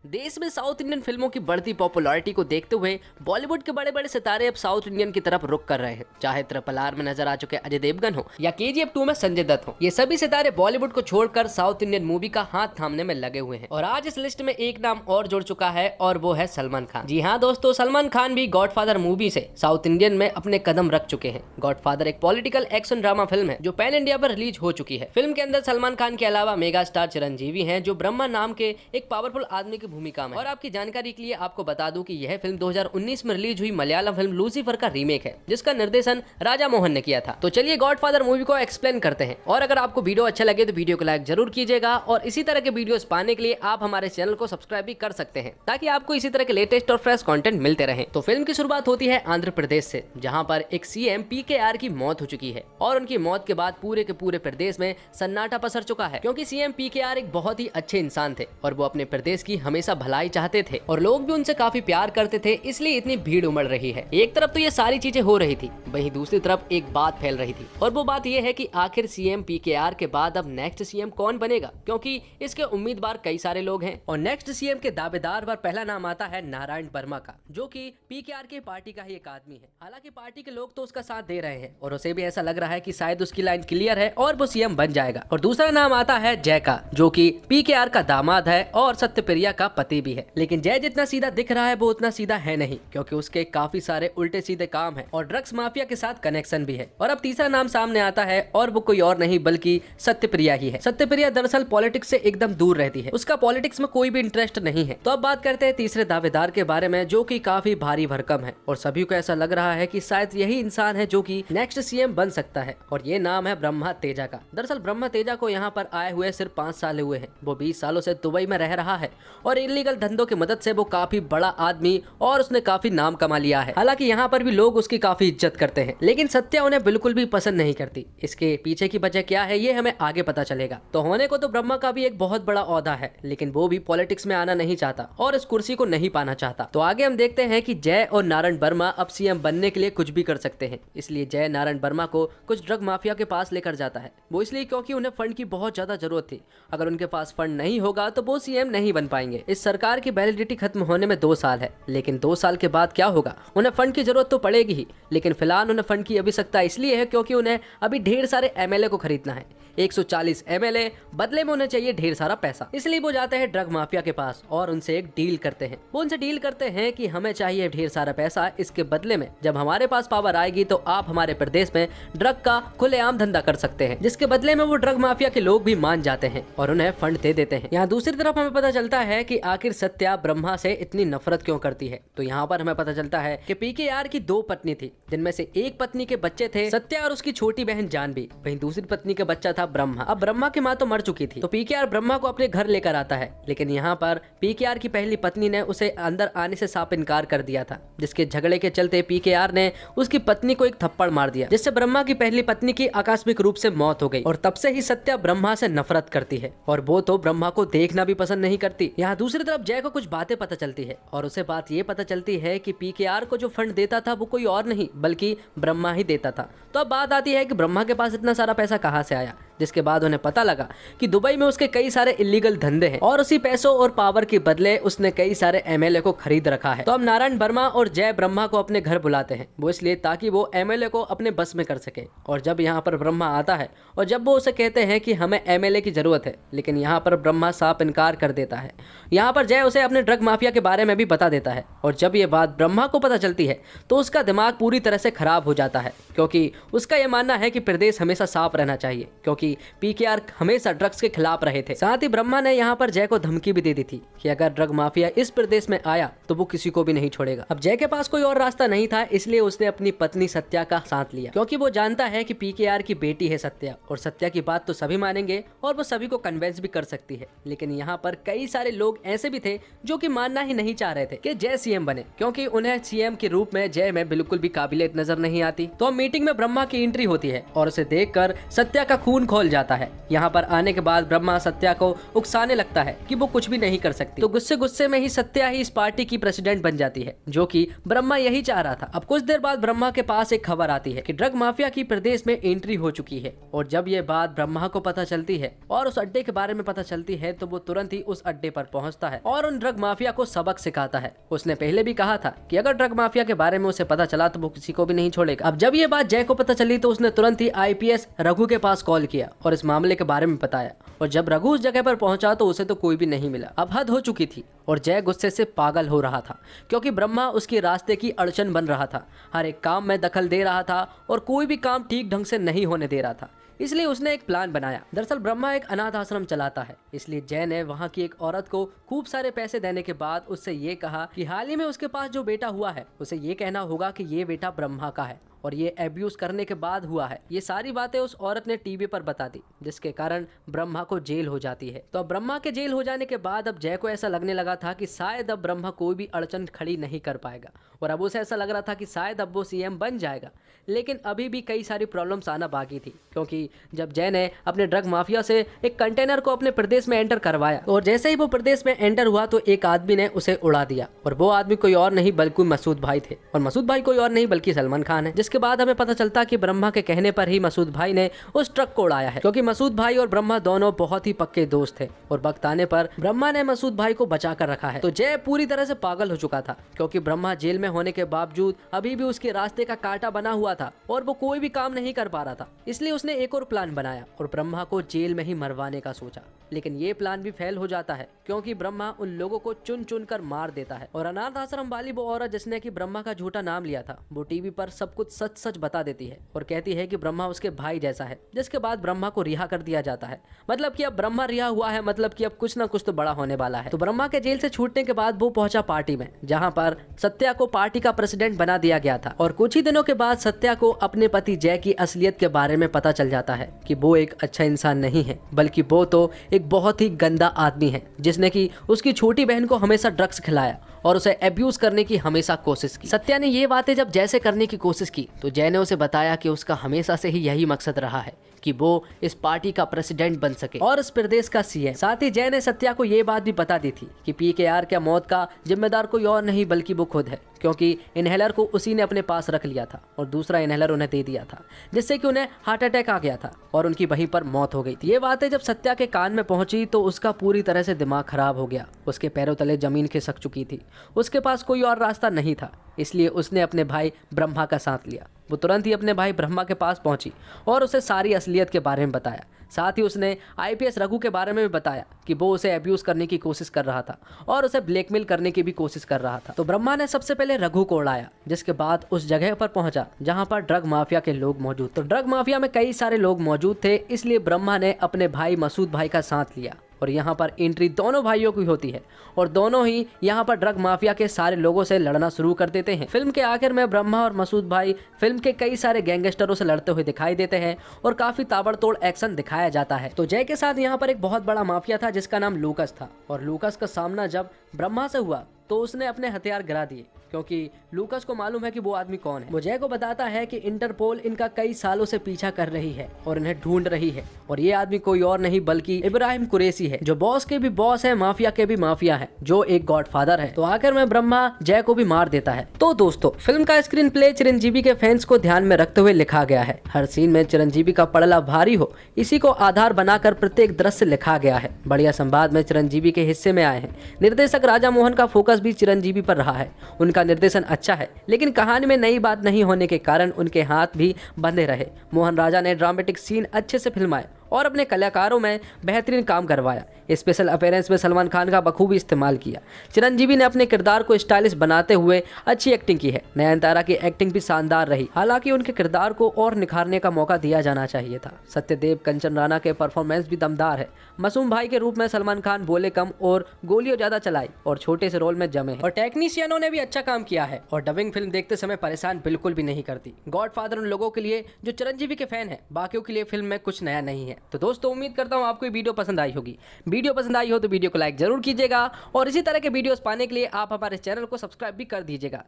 देश में south Indian फिल्मों की बढ़ती पॉपुलैरिटी को देखते हुए बॉलीवुड के बड़े बड़े सितारे अब साउथ इंडियन की तरफ रुख कर रहे हैं। चाहे ट्रिपल आर में नजर आ चुके अजय देवगन हो या KGF 2 में संजय दत्त हो, ये सभी सितारे बॉलीवुड को छोड़कर साउथ इंडियन मूवी का हाथ थामने में लगे हुए हैं। और आज इस लिस्ट में एक नाम और जुड़ चुका है और वो है सलमान खान। जी हाँ दोस्तों, सलमान खान भी गॉडफादर मूवी से साउथ इंडियन में अपने कदम रख चुके हैं। गॉडफादर एक पॉलिटिकल एक्शन ड्रामा फिल्म है जो पैन इंडिया पर रिलीज हो चुकी है। फिल्म के अंदर सलमान खान के अलावा मेगा स्टार चिरंजीवी हैं, जो ब्रह्मा नाम के एक पावरफुल आदमी की भूमिका में। और आपकी जानकारी के लिए आपको बता दूं कि यह फिल्म 2019 में रिलीज हुई मलयालम फिल्म लूसीफर का रीमेक है, जिसका निर्देशन राजा मोहन ने किया था। तो चलिए गॉडफादर मूवी को एक्सप्लेन करते हैं। और अगर आपको वीडियो अच्छा लगे तो वीडियो को लाइक जरूर कीजिएगा और इसी तरह के वीडियोस पाने के लिए आप हमारे चैनल को सब्सक्राइब भी कर सकते हैं, ताकि आपको इसी तरह के लेटेस्ट और फ्रेश कंटेंट मिलते रहे। तो फिल्म की शुरुआत होती है आंध्र प्रदेश से, जहां पर एक CM PKR की मौत हो चुकी है और उनकी मौत के बाद पूरे के पूरे प्रदेश में सन्नाटा पसर चुका है, क्योंकि CM PKR एक बहुत ही अच्छे इंसान थे और वो अपने प्रदेश की हमेशा भलाई चाहते थे और लोग भी उनसे काफी प्यार करते थे, इसलिए इतनी भीड़ उमड़ रही है। एक तरफ तो ये सारी चीजें हो रही थी, वहीं दूसरी तरफ एक बात फैल रही थी और वो बात ये है कि आखिर CM PKR के बाद अब नेक्स्ट CM कौन बनेगा, क्योंकि इसके उम्मीदवार कई सारे लोग हैं। और नेक्स्ट CM के दावेदार पर पहला नाम आता है नारायण वर्मा का, जो कि PKR की पार्टी का ही एक आदमी है। हालांकि पार्टी के लोग तो उसका साथ दे रहे हैं और उसे भी ऐसा लग रहा है कि शायद उसकी लाइन क्लियर है और वो CM बन जाएगा। और दूसरा नाम आता है जय का, जो कि PKR का दामाद है और सत्यप्रिया का पति भी है। लेकिन जय जितना सीधा दिख रहा है वो उतना सीधा है नहीं, क्योंकि उसके काफी सारे उल्टे सीधे काम है और ड्रग्स माफिया के साथ कनेक्शन भी है। और अब तीसरा नाम सामने आता है और वो कोई और नहीं बल्कि सत्यप्रिया ही है। सत्यप्रिया दरअसल पॉलिटिक्स से एकदम दूर रहती है, उसका पॉलिटिक्स में कोई भी इंटरेस्ट नहीं है। तो अब बात करते हैं तीसरे दावेदार के बारे में, जो कि काफी भारी भरकम है और सभी को ऐसा लग रहा है कि शायद यही इंसान है जो कि नेक्स्ट CM बन सकता है, और ये नाम है ब्रह्मा तेजा का। दरअसल ब्रह्मा तेजा को यहाँ पर आए हुए सिर्फ 5 साल हुए हैं। वो 20 सालों से दुबई में रह रहा है और इलीगल धंधों की मदद से वो काफी बड़ा आदमी और उसने काफी नाम कमा लिया है। हालांकि यहाँ पर भी लोग उसकी काफी इज्जत करते हैं, लेकिन सत्या उन्हें बिल्कुल भी पसंद नहीं करती। इसके पीछे की वजह क्या है ये हमें आगे पता चलेगा। तो होने को तो ब्रह्मा का भी एक बहुत बड़ा ओहदा है, लेकिन वो भी पॉलिटिक्स में आना नहीं चाहता और इस कुर्सी को नहीं पाना चाहता। तो आगे हम देखते हैं कि जय और नारायण वर्मा अब CM बनने के लिए कुछ भी कर सकते हैं। इसलिए जय नारायण वर्मा को कुछ ड्रग माफिया के पास लेकर जाता है। वो इसलिए क्योंकि उन्हें फंड की बहुत ज्यादा जरूरत थी। अगर उनके पास फंड नहीं होगा तो वो CM नहीं बन पाएंगे। इस सरकार की वैलिडिटी खत्म होने में 2 साल है, लेकिन 2 साल के बाद क्या होगा, उन्हें फंड की जरूरत तो पड़ेगी ही, लेकिन फिलहाल उन्हें फंड की आवश्यकता इसलिए है क्योंकि उन्हें अभी ढेर सारे MLA को खरीदना है। 140 MLA, बदले में उन्हें चाहिए ढेर सारा पैसा। इसलिए वो जाते हैं ड्रग माफिया के पास और उनसे एक डील करते हैं। वो उनसे डील करते हैं कि हमें चाहिए ढेर सारा पैसा, इसके बदले में जब हमारे पास पावर आएगी तो आप हमारे प्रदेश में ड्रग का खुलेआम धंधा कर सकते हैं। जिसके बदले में वो ड्रग माफिया के लोग भी मान जाते हैं और उन्हें फंड दे देते हैं। यहाँ दूसरी तरफ हमें पता चलता है कि आखिर सत्या ब्रह्मा से इतनी नफरत क्यों करती है। तो यहाँ पर हमें पता चलता है कि PKR की 2 पत्नी थी, जिनमें से एक पत्नी के बच्चे थे सत्या और उसकी छोटी बहन जानवी, वहीं दूसरी पत्नी के बच्चा था ब्रह्मा। अब ब्रह्मा की माँ तो मर चुकी थी, तो PKR ब्रह्मा को अपने घर लेकर आता है, लेकिन यहाँ पर PKR की पहली पत्नी ने उसे अंदर आने से साफ इनकार कर दिया था, जिसके झगड़े के चलते PKR ने उसकी पत्नी को एक थप्पड़ मार दिया, जिससे ब्रह्मा की पहली पत्नी की आकस्मिक रूप से मौत हो गई। और तब से ही सत्या ब्रह्मा से नफरत करती है और वो तो ब्रह्मा को देखना भी पसंद नहीं करती। यहाँ दूसरी तरफ जय को कुछ बातें पता चलती है और उसे बात ये पता चलती है कि PKR को जो फंड देता था वो कोई और नहीं बल्कि ब्रह्मा ही देता था। तो अब बात आती है कि ब्रह्मा के पास इतना सारा पैसा कहाँ से आया, जिसके बाद उन्हें पता लगा कि दुबई में उसके कई सारे इलीगल धंधे हैं और उसी पैसों और पावर के बदले उसने कई सारे MLA को खरीद रखा है। तो अब नारायण वर्मा और जय ब्रह्मा को अपने घर बुलाते हैं, वो इसलिए ताकि वो MLA को अपने बस में कर सके। और जब यहाँ पर ब्रह्मा आता है और जब वो उसे कहते हैं कि हमें MLA की जरूरत है, लेकिन यहाँ पर ब्रह्मा साफ इनकार कर देता है। यहाँ पर जय उसे अपने ड्रग माफिया के बारे में भी बता देता है और जब ये बात ब्रह्मा को पता चलती है तो उसका दिमाग पूरी तरह से खराब हो जाता है, क्योंकि उसका यह मानना है कि प्रदेश हमेशा साफ रहना चाहिए, क्योंकि PKR हमेशा ड्रग्स के खिलाफ रहे थे। साथ ही ब्रह्मा ने यहाँ पर जय को धमकी भी दे दी थी कि अगर ड्रग माफिया इस प्रदेश में आया तो वो किसी को भी नहीं छोड़ेगा। अब जय के पास कोई और रास्ता नहीं था, इसलिए उसने अपनी पत्नी सत्या का साथ लिया, क्योंकि वो जानता है कि PKR की बेटी है सत्या और सत्या की बात तो सभी मानेंगे और वो सभी को कन्विंस भी कर सकती है। लेकिन यहाँ पर कई सारे लोग ऐसे भी थे जो कि मानना ही नहीं चाह रहे थे कि जय CM बने, क्योंकि उन्हें CM के रूप में जय में बिल्कुल भी काबिलियत नजर नहीं आती। तो मीटिंग में ब्रह्मा की एंट्री होती है और उसे देखकर सत्या का खून खोल जाता है। यहाँ पर आने के बाद ब्रह्मा सत्या को उकसाने लगता है कि वो कुछ भी नहीं कर सकती। तो गुस्से गुस्से में ही सत्या ही इस पार्टी की प्रेसिडेंट बन जाती है, जो कि ब्रह्मा यही चाह रहा था। अब कुछ देर बाद ब्रह्मा के पास एक खबर आती है कि ड्रग माफिया की प्रदेश में एंट्री हो चुकी है। और जब ये बात ब्रह्मा को पता चलती है और उस अड्डे के बारे में पता चलती है, तो वो तुरंत ही उस अड्डे पर पहुंचता है और उन ड्रग माफिया को सबक सिखाता है। उसने पहले भी कहा था कि अगर ड्रग माफिया के बारे में उसे पता चला तो वो किसी को भी नहीं छोड़ेगा। अब जब ये बात जय को पता चली तो उसने तुरंत ही आईपीएस रघु के पास कॉल किया और इस मामले के बारे में बताया। और जब रघु उस जगह पर पहुंचा तो उसे तो कोई भी नहीं मिला। अब हद हो चुकी थी और जय गुस्से से पागल हो रहा था, क्योंकि ब्रह्मा उसके रास्ते की अड़चन बन रहा था। हर एक काम में दखल दे रहा था और कोई भी काम ठीक ढंग से नहीं होने दे रहा था। इसलिए उसने एक प्लान बनाया। दरअसल ब्रह्मा एक अनाथ आश्रम चलाता है, इसलिए जय ने वहां की एक औरत को खूब सारे पैसे देने के बाद उससे ये कहा कि हाल ही में उसके पास जो बेटा हुआ है उसे ये कहना होगा कि ये बेटा ब्रह्मा का है और ये एब्यूज करने के बाद हुआ है। ये सारी बातें उस औरत ने टीवी पर बता दी, जिसके कारण ब्रह्मा को जेल हो जाती है। तो अब ब्रह्मा के जेल हो जाने के बाद अब जय को ऐसा लगने लगा था कि शायद अब ब्रह्मा कोई भी अड़चन खड़ी नहीं कर पाएगा और अब उसे ऐसा लग रहा था कि शायद अब वो सीएम बन जाएगा। लेकिन अभी भी कई सारी प्रॉब्लम्स आना बाकी थी, क्योंकि जब जय ने अपने ड्रग माफिया से एक कंटेनर को अपने प्रदेश में एंटर करवाया और जैसे ही वो प्रदेश में एंटर हुआ तो एक आदमी ने उसे उड़ा दिया। और वो आदमी कोई और नहीं बल्कि मसूद भाई थे, और मसूद भाई कोई और नहीं बल्कि सलमान खान है। जिसके बाद हमें पता चलता कि ब्रह्मा के कहने पर ही मसूद भाई ने उस ट्रक को उड़ाया है, क्योंकि मसूद भाई और ब्रह्मा दोनों बहुत ही पक्के दोस्त थे और वक्त आने पर ब्रह्मा ने मसूद भाई को बचा कर रखा है। तो जय पूरी तरह से पागल हो चुका था, क्योंकि ब्रह्मा जेल में होने के बावजूद अभी भी उसके रास्ते का कांटा बना हुआ था और वो कोई भी काम नहीं कर पा रहा था। इसलिए उसने एक और प्लान बनाया और ब्रह्मा को जेल में ही मरवाने का सोचा। लेकिन ये प्लान भी फेल हो जाता है, क्योंकि ब्रह्मा उन लोगों को चुन चुन कर मार देता है। और अनाथ आश्रम वाली वो औरत जिसने कि ब्रह्मा का झूठा नाम लिया था, वो टीवी पर सब कुछ सच सच बता देती है और कहती है कि ब्रह्मा उसके भाई जैसा है। जिसके बाद ब्रह्मा को रिहा कर दिया जाता है। मतलब कि अब ब्रह्मा रिहा हुआ है, मतलब कि अब कुछ ना कुछ तो बड़ा होने वाला है। तो ब्रह्मा के जेल से छूटने के बाद वो पहुंचा पार्टी में, जहां पर सत्या को पार्टी का प्रेसिडेंट बना दिया गया था। और कुछ ही दिनों के बाद सत्या को अपने पति जय की असलियत के बारे में पता चल जाता है कि वो एक अच्छा इंसान नहीं है, बल्कि वो तो एक बहुत ही गंदा आदमी है, जिसने कि उसकी छोटी बहन को हमेशा ड्रग्स खिलाया और उसे अब्यूज करने की हमेशा कोशिश की। सत्या ने ये बातें जब जय से करने की कोशिश की तो जय ने उसे बताया कि उसका हमेशा से ही यही मकसद रहा है कि वो इस पार्टी का प्रेसिडेंट बन सके और इस प्रदेश का सीएम। साथ ही जय ने सत्या को ये बात भी बता दी थी कि पीकेआर के मौत का जिम्मेदार कोई और नहीं बल्कि वो खुद है, क्योंकि इनहेलर को उसी ने अपने पास रख लिया था और दूसरा इनहेलर उन्हें दे दिया था, जिससे कि उन्हें हार्ट अटैक आ गया था और उनकी वहीं पर मौत हो गई थी। ये बातें जब सत्या के कान में पहुंची तो उसका पूरी तरह से दिमाग खराब हो गया। उसके पैरों तले जमीन खिसक चुकी थी, उसके पास कोई और रास्ता नहीं था। इसलिए उसने अपने भाई ब्रह्मा का साथ लिया। वो तुरंत ही अपने भाई ब्रह्मा के पास पहुंची और उसे सारी असलियत के बारे में बताया। साथ ही उसने आईपीएस रघु के बारे में भी बताया कि वो उसे अब्यूज करने की कोशिश कर रहा था और उसे ब्लैकमेल करने की भी कोशिश कर रहा था। तो ब्रह्मा ने सबसे पहले रघु को उड़ाया, जिसके बाद उस जगह पर पहुंचा जहां पर ड्रग माफिया के लोग मौजूद। तो ड्रग माफिया में कई सारे लोग मौजूद थे, इसलिए ब्रह्मा ने अपने भाई मसूद भाई का साथ लिया और यहाँ पर एंट्री दोनों भाइयों की होती है और दोनों ही यहाँ पर ड्रग माफिया के सारे लोगों से लड़ना शुरू कर देते हैं। फिल्म के आखिर में ब्रह्मा और मसूद भाई फिल्म के कई सारे गैंगस्टरों से लड़ते हुए दिखाई देते हैं और काफी ताबड़तोड़ एक्शन दिखाया जाता है। तो जय के साथ यहाँ पर एक बहुत बड़ा माफिया था जिसका नाम लूकस था और लूकस का सामना जब ब्रह्मा से हुआ तो उसने अपने हथियार गिरा दिए, क्योंकि लूकस को मालूम है कि वो आदमी कौन है। वो जय को बताता है कि इंटरपोल इनका कई सालों से पीछा कर रही है और इन्हें ढूंढ रही है और ये आदमी कोई और नहीं बल्कि इब्राहिम कुरैशी है, जो बॉस के भी बॉस है, माफिया के भी माफिया है, जो एक गॉडफादर है। तो आखिर में ब्रह्मा जय को भी मार देता है। तो दोस्तों, फिल्म का स्क्रीन प्ले चिरंजीवी के फैंस को ध्यान में रखते हुए लिखा गया है। हर सीन में चिरंजीवी का पड़ला भारी हो, इसी को आधार बनाकर प्रत्येक दृश्य लिखा गया है। बढ़िया संवाद में चिरंजीवी के हिस्से में आए हैं। निर्देशक राजा मोहन का फोकस भी चिरंजीवी पर रहा है। उनका निर्देशन अच्छा है, लेकिन कहानी में नई बात नहीं होने के कारण उनके हाथ भी बंधे रहे। मोहन राजा ने ड्रामेटिक सीन अच्छे से फिल्माए और अपने कलाकारों में बेहतरीन काम करवाया। स्पेशल अपीयरेंस में सलमान खान का बखूबी इस्तेमाल किया। चिरंजीवी ने अपने किरदार को स्टाइलिश बनाते हुए अच्छी एक्टिंग की है। नयनतारा की एक्टिंग भी शानदार रही, हालांकि उनके किरदार को और निखारने का मौका दिया जाना चाहिए था। सत्यदेव कंचन राणा के परफॉर्मेंस भी दमदार है। मासूम भाई के रूप में सलमान खान बोले कम और गोलियों ज्यादा चलाई और छोटे से रोल में जमे हैं। और टेक्नीशियनों ने भी अच्छा काम किया है और डबिंग फिल्म देखते समय परेशान बिल्कुल भी नहीं करती। गॉडफादर उन लोगों के लिए जो चिरंजीवी के फैन है, बाकियों के लिए फिल्म में कुछ नया नहीं है। तो दोस्तों, उम्मीद करता हूँ आपको वीडियो पसंद आई होगी। वीडियो पसंद आई हो तो वीडियो को लाइक जरूर कीजिएगा और इसी तरह के वीडियोस पाने के लिए आप हमारे चैनल को सब्सक्राइब भी कर दीजिएगा।